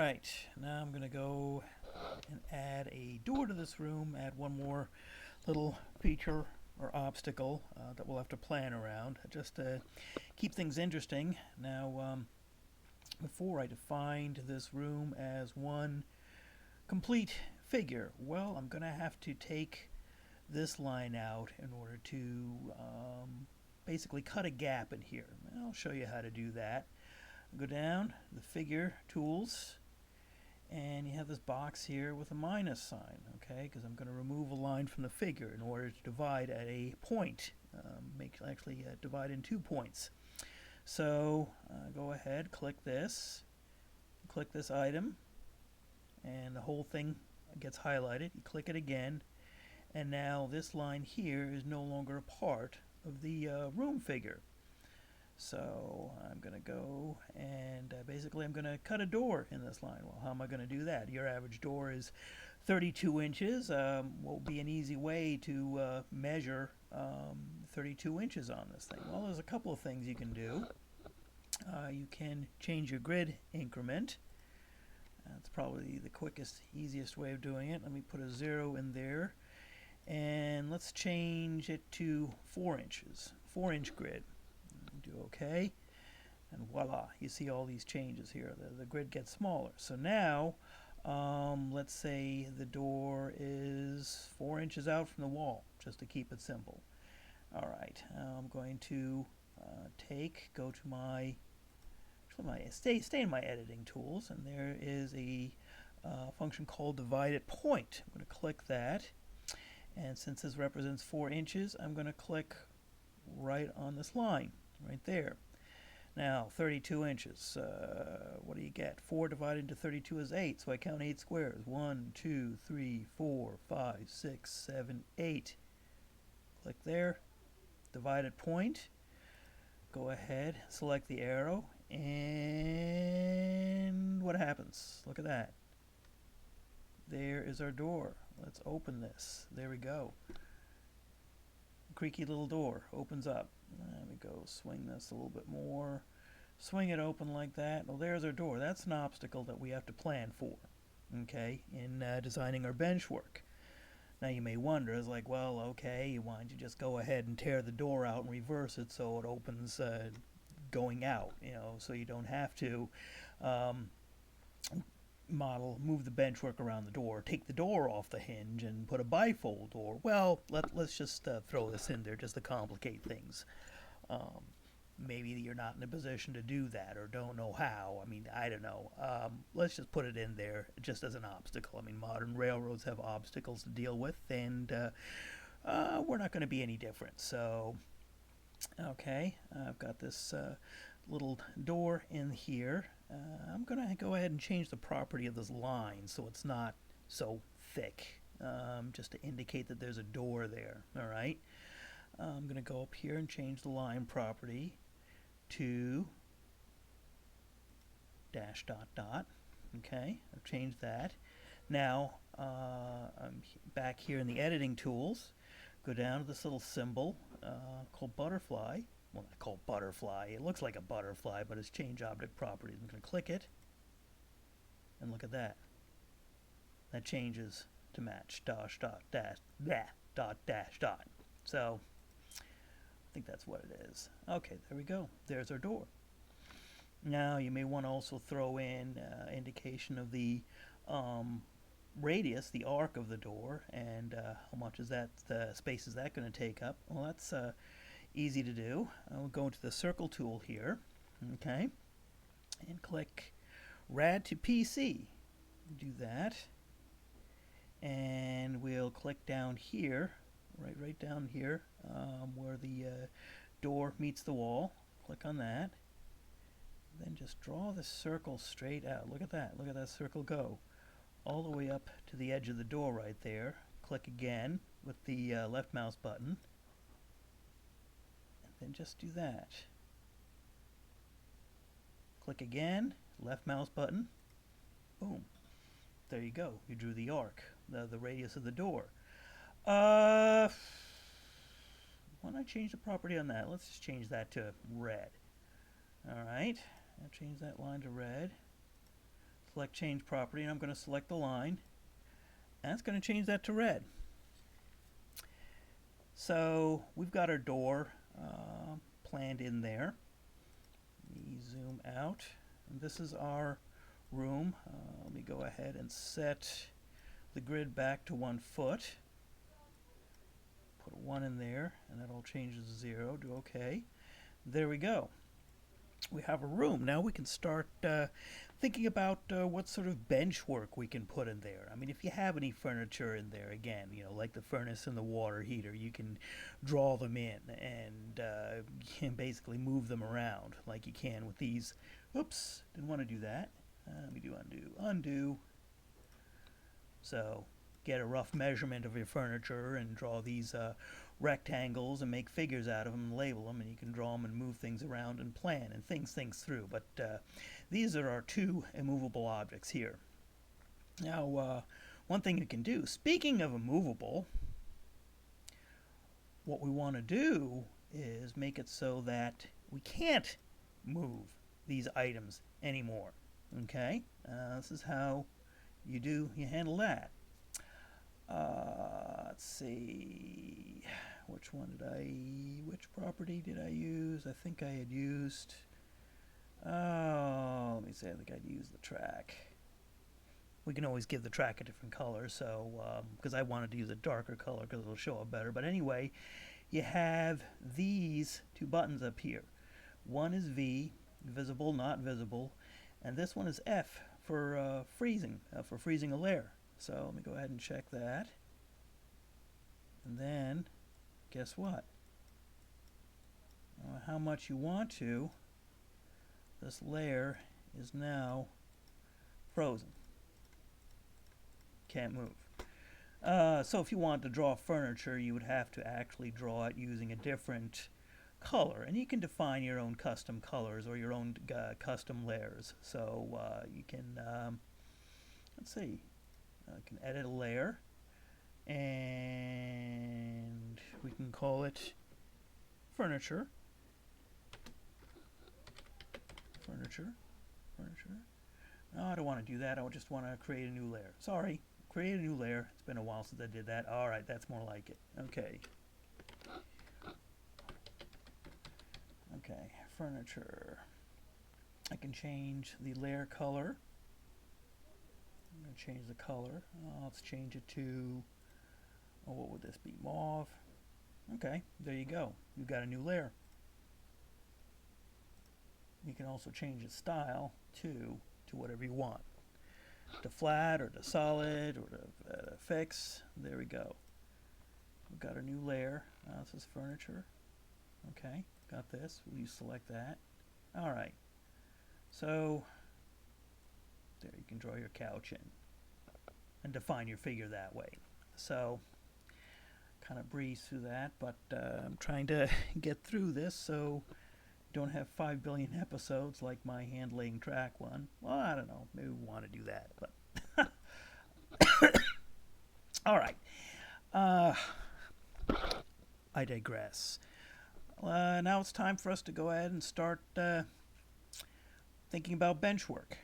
Alright, now I'm going to go and add a door to this room, add one more little feature or obstacle that we'll have to plan around, just to keep things interesting. Now, before I defined this room as one complete figure, well, I'm going to have to take this line out in order to basically cut a gap in here. I'll show you how to do that. Go down the figure tools, and you have this box here with a minus sign, okay, because I'm going to remove a line from the figure in order to divide at a point, divide in 2 points. So go ahead, click this item, and the whole thing gets highlighted. You click it again, and now this line here is no longer a part of the room figure. So I'm going to go and basically I'm going to cut a door in this line. Well, how am I going to do that? Your average door is 32 inches. What would be an easy way to measure 32 inches on this thing? Well, there's a couple of things you can do. You can change your grid increment. That's probably the quickest, easiest way of doing it. Let me put a 0 in there. And let's change it to 4 inches. 4-inch grid. Do OK, and voila, you see all these changes here. The grid gets smaller. So now let's say the door is 4 inches out from the wall, just to keep it simple. Alright, I'm going to go to my stay in my editing tools, and there is a function called divide at point. I'm going to click that, and since this represents 4 inches, I'm going to click right on this line right there. Now 32 inches, what do you get? 4 divided into 32 is 8, so I count 8 squares. 1, 2, 3, 4, 5, 6, 7, 8. Click there, divide at point, go ahead, select the arrow, and what happens? Look at that. There is our door. Let's open this. There we go. Creaky little door opens up. There we go. Swing this a little bit more. Swing it open like that. Well, there's our door. That's an obstacle that we have to plan for, okay, in designing our bench work. Now you may wonder, it's like, well, okay, why don't you just go ahead and tear the door out and reverse it so it opens going out, so you don't have to move the benchwork around the door, take the door off the hinge, and put a bifold door. Well, let's just throw this in there just to complicate things. Maybe you're not in a position to do that or don't know how. I mean, I don't know. Let's just put it in there just as an obstacle. I mean, modern railroads have obstacles to deal with, and we're not going to be any different. So, okay, I've got this little door in here. I'm going to go ahead and change the property of this line so it's not so thick, just to indicate that there's a door there. Alright, I'm going to go up here and change the line property to dash dot dot. Okay, I've changed that. Now I'm back here in the editing tools. Go down to this little symbol called butterfly. Well, not called butterfly. It looks like a butterfly, but it's change object properties. I'm going to click it, and look at that. That changes to match dash dot dash dot dash dot. So I think that's what it is. Okay, there we go. There's our door. Now you may want to also throw in indication of the radius, the arc of the door, and how much is that space is that going to take up. Well, that's easy to do. I'll go into the circle tool here, okay, and click Rad to PC. Do that, and we'll click down here, right down here, where the door meets the wall. Click on that. Then just draw the circle straight out. Look at that. Look at that circle go all the way up to the edge of the door right there. Click again with the left mouse button. Then just do that. Click again, left mouse button, boom. There you go. You drew the arc, the radius of the door. Why don't I change the property on that? Let's just change that to red. Alright, I'll change that line to red. Select change property, and I'm going to select the line, and it's going to change that to red. So we've got our door planned in there. Let me zoom out, and this is our room. Let me go ahead and set the grid back to 1 foot. Put a 1 in there, and that'll change to 0. Do OK. There we go. We have a room. Now we can start thinking about what sort of bench work we can put in there. I mean, if you have any furniture in there, again, you know, like the furnace and the water heater, you can draw them in and you can basically move them around like you can with these. Oops, didn't want to do that. Let me do undo. Undo. So get a rough measurement of your furniture and draw these rectangles and make figures out of them and label them, and you can draw them and move things around and plan and think things through. But these are our 2 immovable objects here. Now, one thing you can do, speaking of immovable, what we want to do is make it so that we can't move these items anymore. Okay? This is how you handle that. Let's see, which property did I use? I think I had used, let me see, I think I'd used the track. We can always give the track a different color, so, because I wanted to use a darker color because it'll show up better. But anyway, you have these 2 buttons up here. One is V, visible, not visible, and this one is F for freezing a layer. So let me go ahead and check that. And then, guess what? How much you want to, this layer is now frozen. Can't move. So if you want to draw furniture, you would have to actually draw it using a different color. And you can define your own custom colors or your own custom layers. So you can, let's see. I can edit a layer, and we can call it furniture. No, I don't want to do that. I just want to create a new layer. Sorry, create a new layer. It's been a while since I did that. All right, that's more like it. Okay. Okay, furniture. I can change the layer color. I'm going to change the color. Let's change it to, what would this be? Mauve. Okay, there you go. You've got a new layer. You can also change the style to whatever you want. To flat or to solid or to fix. There we go. We've got a new layer. This is furniture. Okay, got this. Will you select that? All right. So there, you can draw your couch in and define your figure that way. So kind of breeze through that, but I'm trying to get through this so don't have 5 billion episodes like my hand-laying track one. Well, I don't know. Maybe we want to do that, but all right. I digress. Now it's time for us to go ahead and start thinking about bench work.